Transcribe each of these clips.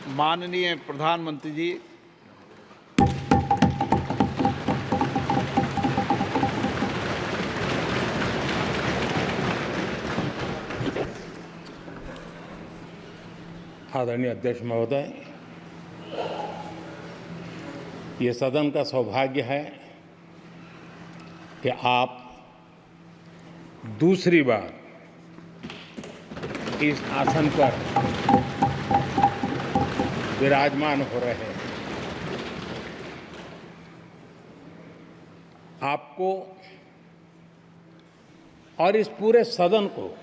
माननीय प्रधानमंत्री जी, आदरणीय अध्यक्ष महोदय, ये सदन का सौभाग्य है कि आप दूसरी बार इस आसन पर विराजमान हो रहे हैं। आपको और इस पूरे सदन को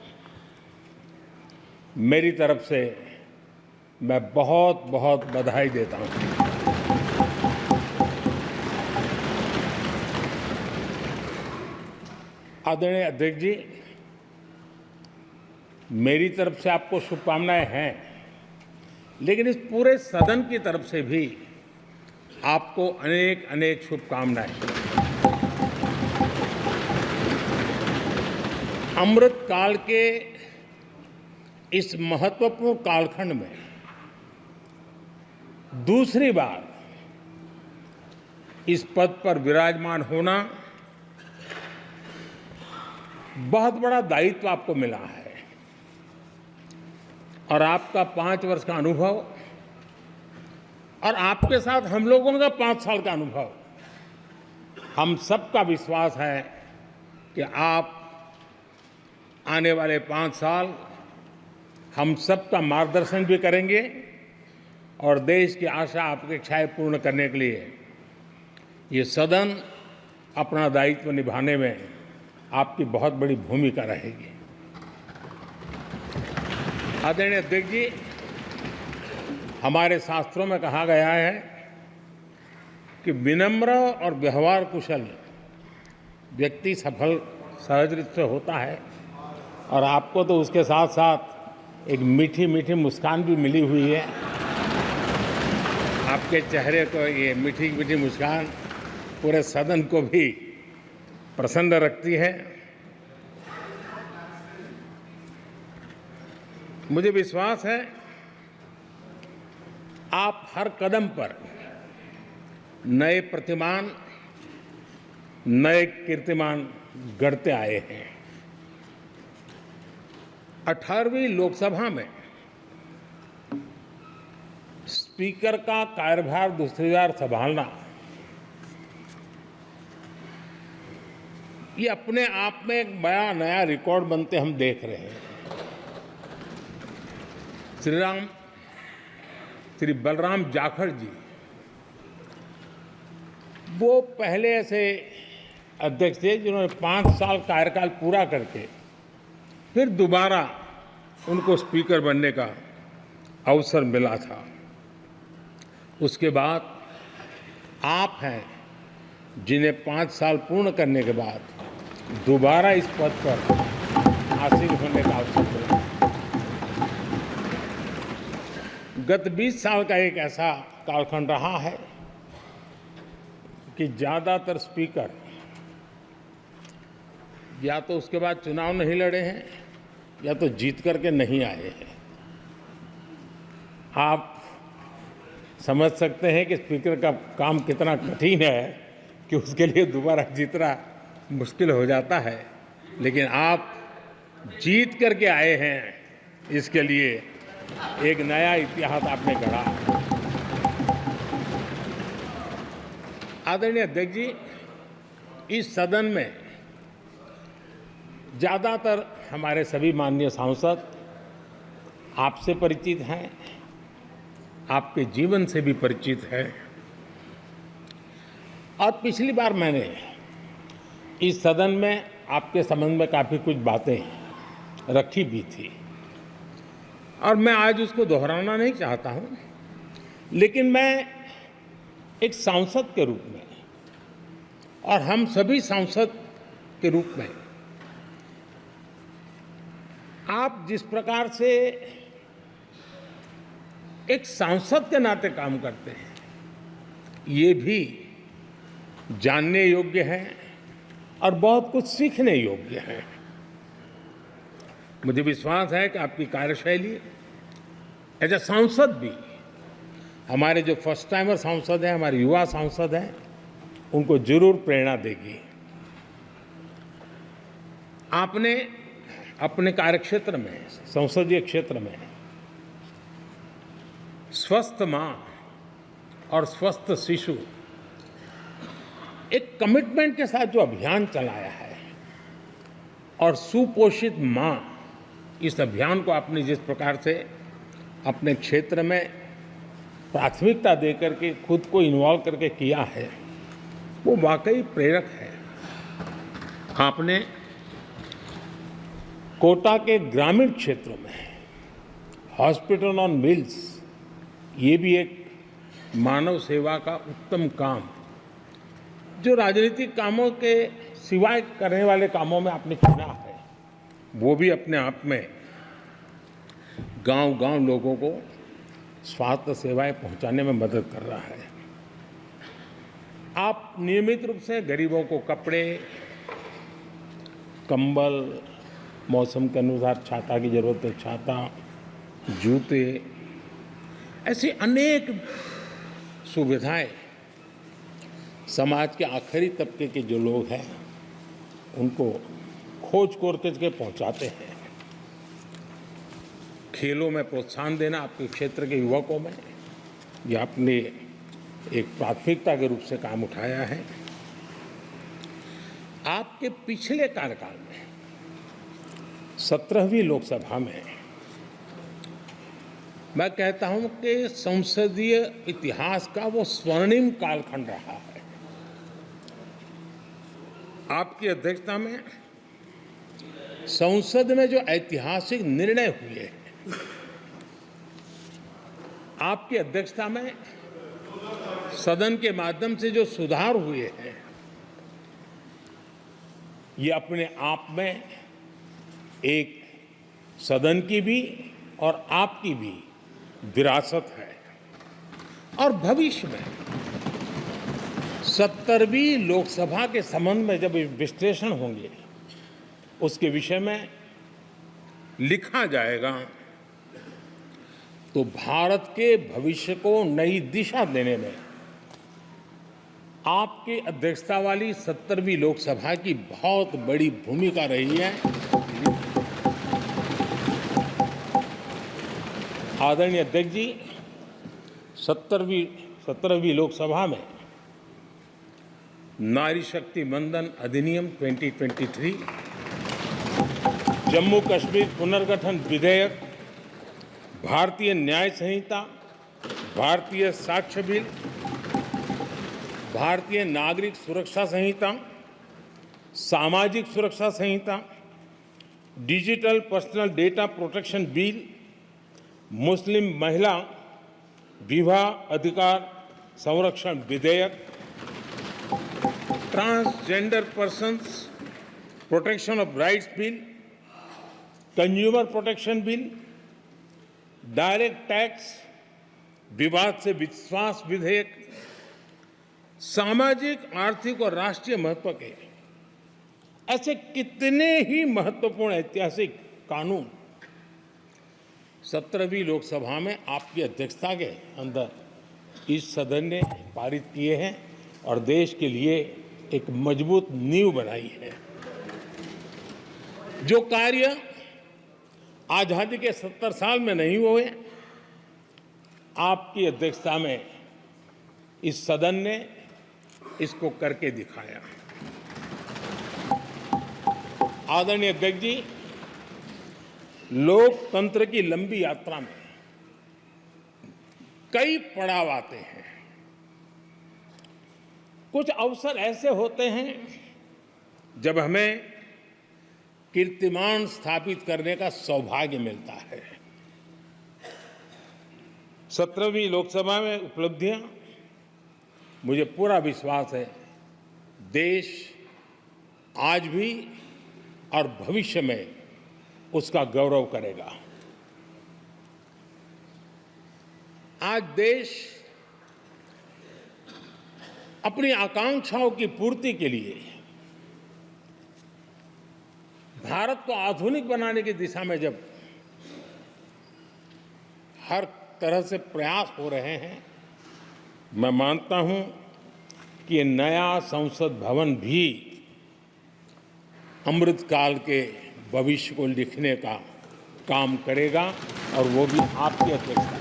मेरी तरफ से मैं बहुत बहुत बधाई देता हूं। आदरणीय अध्यक्ष जी, मेरी तरफ से आपको शुभकामनाएं हैं, लेकिन इस पूरे सदन की तरफ से भी आपको अनेक अनेक शुभकामनाएं। अमृत काल के इस महत्वपूर्ण कालखंड में दूसरी बार इस पद पर विराजमान होना बहुत बड़ा दायित्व आपको मिला है और आपका 5 वर्ष का अनुभव और आपके साथ हम लोगों का 5 साल का अनुभव, हम सबका विश्वास है कि आप आने वाले 5 साल हम सबका मार्गदर्शन भी करेंगे और देश की आशा अपेक्षाएं पूर्ण करने के लिए ये सदन अपना दायित्व निभाने में आपकी बहुत बड़ी भूमिका रहेगी। आदरणीय अध्यक्ष जी, हमारे शास्त्रों में कहा गया है कि विनम्र और व्यवहार कुशल व्यक्ति सफल सहज रूप से होता है और आपको तो उसके साथ साथ एक मीठी मीठी मुस्कान भी मिली हुई है। आपके चेहरे को ये मीठी मीठी मुस्कान पूरे सदन को भी प्रसन्न रखती है। मुझे विश्वास है आप हर कदम पर नए प्रतिमान, नए कीर्तिमान गढ़ते आए हैं। 18वीं लोकसभा में स्पीकर का कार्यभार दूसरी बार संभालना ये अपने आप में एक बड़ा नया रिकॉर्ड बनते हम देख रहे हैं। श्री बलराम जाखड़ जी वो पहले ऐसे अध्यक्ष थे जिन्होंने 5 साल कार्यकाल पूरा करके फिर दोबारा उनको स्पीकर बनने का अवसर मिला था। उसके बाद आप हैं जिन्हें 5 साल पूर्ण करने के बाद दोबारा इस पद पर आसीन होने का अवसर मिला। गत 20 साल का एक ऐसा कालखंड रहा है कि ज़्यादातर स्पीकर या तो उसके बाद चुनाव नहीं लड़े हैं या तो जीत करके नहीं आए हैं। आप समझ सकते हैं कि स्पीकर का काम कितना कठिन है कि उसके लिए दोबारा जीतना मुश्किल हो जाता है, लेकिन आप जीत करके आए हैं, इसके लिए एक नया इतिहास आपने गढ़ा। आदरणीय अध्यक्ष जी, इस सदन में ज़्यादातर हमारे सभी माननीय सांसद आपसे परिचित हैं, आपके जीवन से भी परिचित हैं और पिछली बार मैंने इस सदन में आपके संबंध में काफ़ी कुछ बातें रखी भी थी और मैं आज उसको दोहराना नहीं चाहता हूं, लेकिन मैं एक सांसद के रूप में और हम सभी सांसद के रूप में आप जिस प्रकार से एक सांसद के नाते काम करते हैं, ये भी जानने योग्य है और बहुत कुछ सीखने योग्य है। मुझे विश्वास है कि आपकी कार्यशैली एज ए सांसद भी हमारे जो फर्स्ट टाइमर सांसद हैं, हमारे युवा सांसद हैं, उनको जरूर प्रेरणा देगी। आपने अपने कार्यक्षेत्र में, संसदीय क्षेत्र में स्वस्थ मां और स्वस्थ शिशु एक कमिटमेंट के साथ जो अभियान चलाया है और सुपोषित मां, इस अभियान को आपने जिस प्रकार से अपने क्षेत्र में प्राथमिकता देकर के खुद को इन्वॉल्व करके किया है, वो वाकई प्रेरक है। आपने कोटा के ग्रामीण क्षेत्रों में हॉस्पिटल ऑन व्हील्स, ये भी एक मानव सेवा का उत्तम काम, जो राजनीतिक कामों के सिवाय करने वाले कामों में आपने चुना है, वो भी अपने आप में गांव-गांव लोगों को स्वास्थ्य सेवाएं पहुंचाने में मदद कर रहा है। आप नियमित रूप से गरीबों को कपड़े, कंबल, मौसम के अनुसार छाता की जरूरत है छाता, जूते, ऐसी अनेक सुविधाएं समाज के आखिरी तबके के जो लोग हैं उनको खोज करके पहुंचाते हैं। खेलों में प्रोत्साहन देना आपके क्षेत्र के युवकों में, ये आपने एक प्राथमिकता के रूप से काम उठाया है। आपके पिछले कार्यकाल में 17वीं लोकसभा में मैं कहता हूं कि संसदीय इतिहास का वो स्वर्णिम कालखंड रहा है। आपकी अध्यक्षता में संसद में जो ऐतिहासिक निर्णय हुए हैं, आपकी अध्यक्षता में सदन के माध्यम से जो सुधार हुए हैं, ये अपने आप में एक सदन की भी और आपकी भी विरासत है। और भविष्य में 70वीं लोकसभा के संबंध में जब विश्लेषण होंगे, उसके विषय में लिखा जाएगा, तो भारत के भविष्य को नई दिशा देने में आपकी अध्यक्षता वाली 70वीं लोकसभा की बहुत बड़ी भूमिका रही है। आदरणीय अध्यक्ष जी, 17वीं लोकसभा में नारी शक्ति वंदन अधिनियम 2023, जम्मू कश्मीर पुनर्गठन विधेयक, भारतीय न्याय संहिता, भारतीय साक्ष्य बिल, भारतीय नागरिक सुरक्षा संहिता, सामाजिक सुरक्षा संहिता, digital personal data protection bill, मुस्लिम महिला विवाह अधिकार संरक्षण विधेयक, transgender persons protection of rights bill, consumer protection bill, direct tax विवाद से विश्वास विधेयक, सामाजिक, आर्थिक और राष्ट्रीय महत्व के ऐसे कितने ही महत्वपूर्ण ऐतिहासिक कानून 17वीं लोकसभा में आपकी अध्यक्षता के अंदर इस सदन ने पारित किए हैं और देश के लिए एक मजबूत नींव बनाई है। जो कार्य आजादी के 70 साल में नहीं हुए, आपकी अध्यक्षता में इस सदन ने इसको करके दिखाया। आदरणीय अध्यक्ष जी, लोकतंत्र की लंबी यात्रा में कई पड़ाव आते हैं। कुछ अवसर ऐसे होते हैं जब हमें कीर्तिमान स्थापित करने का सौभाग्य मिलता है। 17वीं लोकसभा में उपलब्धियां, मुझे पूरा विश्वास है देश आज भी और भविष्य में उसका गौरव करेगा। आज देश अपनी आकांक्षाओं की पूर्ति के लिए भारत को आधुनिक बनाने की दिशा में जब हर तरह से प्रयास हो रहे हैं, मैं मानता हूं कि ये नया संसद भवन भी अमृतकाल के भविष्य को लिखने का काम करेगा और वो भी आपकी अध्यक्षता में।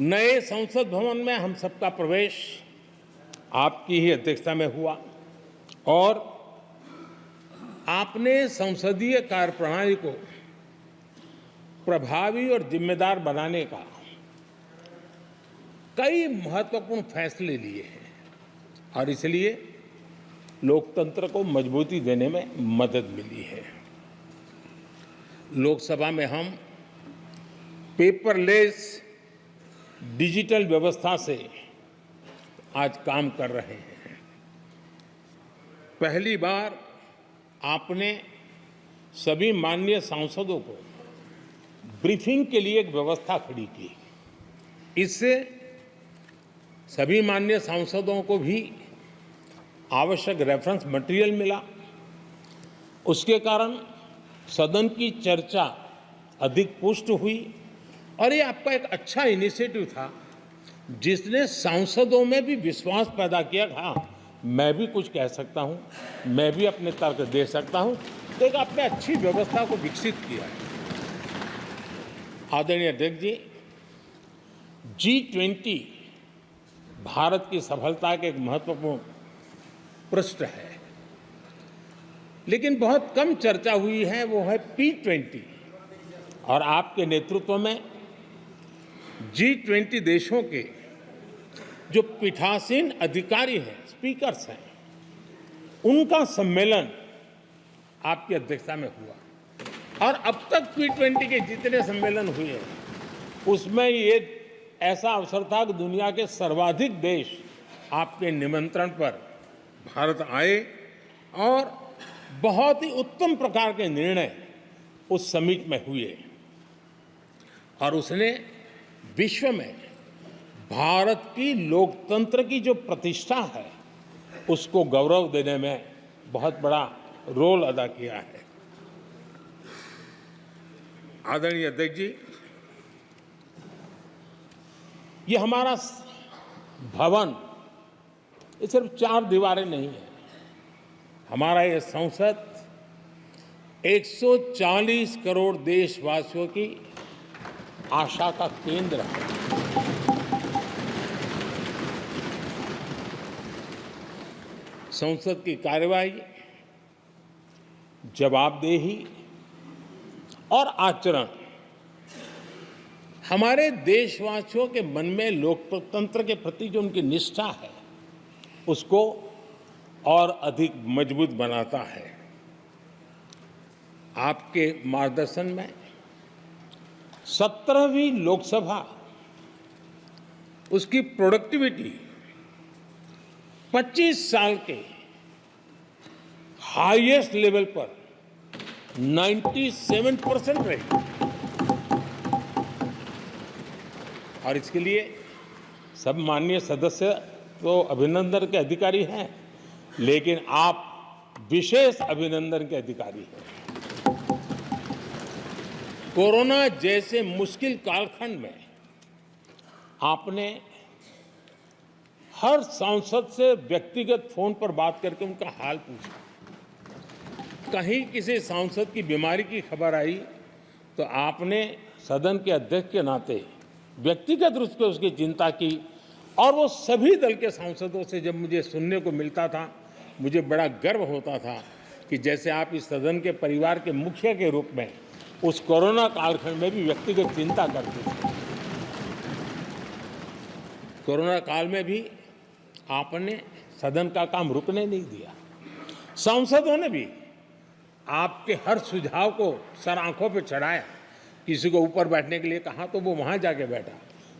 नए संसद भवन में हम सबका प्रवेश आपकी ही अध्यक्षता में हुआ और आपने संसदीय कार्यप्रणाली को प्रभावी और जिम्मेदार बनाने का कई महत्वपूर्ण फैसले लिए हैं और इसलिए लोकतंत्र को मजबूती देने में मदद मिली है। लोकसभा में हम पेपरलेस डिजिटल व्यवस्था से आज काम कर रहे हैं। पहली बार आपने सभी माननीय सांसदों को ब्रीफिंग के लिए एक व्यवस्था खड़ी की। इससे सभी माननीय सांसदों को भी आवश्यक रेफरेंस मटेरियल मिला। उसके कारण सदन की चर्चा अधिक पुष्ट हुई और ये आपका एक अच्छा इनिशिएटिव था जिसने सांसदों में भी विश्वास पैदा किया। हाँ, मैं भी कुछ कह सकता हूँ, मैं भी अपने तर्क दे सकता हूँ। तो एक आपने अच्छी व्यवस्था को विकसित किया है। आदरणीय अध्यक्ष जी, G20 भारत की सफलता के एक महत्वपूर्ण पृष्ठ है, लेकिन बहुत कम चर्चा हुई है, वो है P20। और आपके नेतृत्व में G20 देशों के जो पीठासीन अधिकारी हैं, स्पीकर्स हैं, उनका सम्मेलन आपकी अध्यक्षता में हुआ और अब तक P20 के जितने सम्मेलन हुए हैं उसमें ये ऐसा अवसर था कि दुनिया के सर्वाधिक देश आपके निमंत्रण पर भारत आए और बहुत ही उत्तम प्रकार के निर्णय उस समिट में हुए और उसने विश्व में भारत की लोकतंत्र की जो प्रतिष्ठा है उसको गौरव देने में बहुत बड़ा रोल अदा किया है। आदरणीय अध्यक्ष जी, ये हमारा भवन ये सिर्फ 4 दीवारें नहीं है। हमारा ये संसद 140 करोड़ देशवासियों की आशा का केंद्र है। संसद की कार्यवाही, जवाबदेही और आचरण हमारे देशवासियों के मन में लोकतंत्र के प्रति जो उनकी निष्ठा है उसको और अधिक मजबूत बनाता है। आपके मार्गदर्शन में 17वीं लोकसभा उसकी प्रोडक्टिविटी 25 साल के हाईएस्ट लेवल पर 97% रही और इसके लिए सब माननीय सदस्य तो अभिनंदन के अधिकारी हैं, लेकिन आप विशेष अभिनंदन के अधिकारी हैं। कोरोना जैसे मुश्किल कालखंड में आपने हर सांसद से व्यक्तिगत फोन पर बात करके उनका हाल पूछा। कहीं किसी सांसद की बीमारी की खबर आई तो आपने सदन के अध्यक्ष के नाते व्यक्तिगत रूप से उसकी चिंता की और वो सभी दल के सांसदों से जब मुझे सुनने को मिलता था मुझे बड़ा गर्व होता था कि जैसे आप इस सदन के परिवार के मुखिया के रूप में उस कोरोना कालखंड में भी व्यक्तिगत चिंता करते थे। कोरोना काल में भी आपने सदन का काम रुकने नहीं दिया। सांसदों ने भी आपके हर सुझाव को सर आंखों पे चढ़ाया। किसी को ऊपर बैठने के लिए कहा तो वो वहाँ जाके बैठा,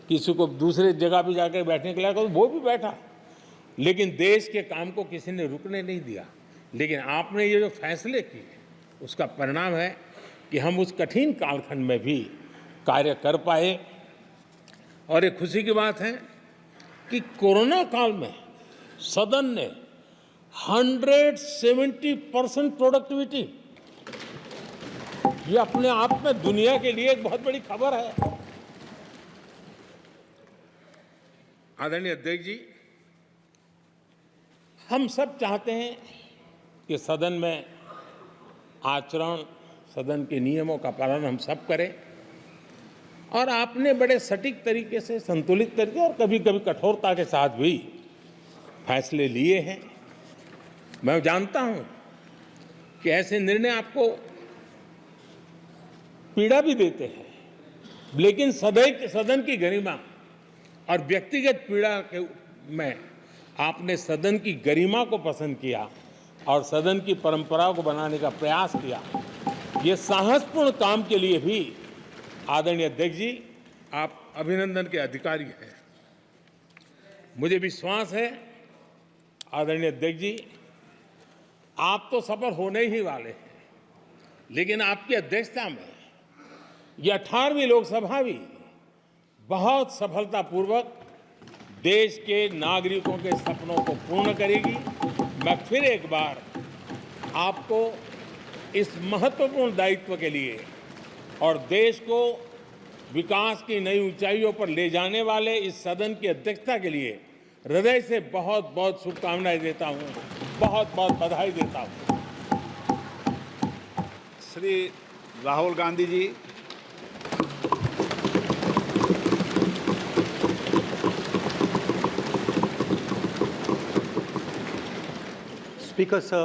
किसी को दूसरे जगह पे जाके बैठने के लिए कहा तो वो भी बैठा, लेकिन देश के काम को किसी ने रुकने नहीं दिया। लेकिन आपने ये जो फैसले किए उसका परिणाम है कि हम उस कठिन कालखंड में भी कार्य कर पाए। और एक खुशी की बात है कि कोरोना काल में सदन ने 170% प्रोडक्टिविटी, ये अपने आप में दुनिया के लिए एक बहुत बड़ी खबर है। आदरणीय अध्यक्ष जी, हम सब चाहते हैं कि सदन में आचरण, सदन के नियमों का पालन हम सब करें और आपने बड़े सटीक तरीके से, संतुलित तरीके और कभी कभी कठोरता के साथ भी फैसले लिए हैं। मैं जानता हूं कि ऐसे निर्णय आपको पीड़ा भी देते हैं, लेकिन सदन की गरिमा और व्यक्तिगत पीड़ा में आपने सदन की गरिमा को पसंद किया और सदन की परंपरा को बनाने का प्रयास किया। ये साहसपूर्ण काम के लिए भी आदरणीय अध्यक्ष जी, आप अभिनंदन के अधिकारी हैं। मुझे विश्वास है आदरणीय अध्यक्ष जी, आप तो सफल होने ही वाले हैं, लेकिन आपकी अध्यक्षता में यह 18वीं लोकसभा भी बहुत सफलतापूर्वक देश के नागरिकों के सपनों को पूर्ण करेगी। मैं फिर एक बार आपको इस महत्वपूर्ण दायित्व के लिए और देश को विकास की नई ऊंचाइयों पर ले जाने वाले इस सदन की अध्यक्षता के लिए हृदय से बहुत बहुत शुभकामनाएं देता हूं, बहुत बहुत बधाई देता हूं। श्री राहुल गांधी जी। Speaker, sir.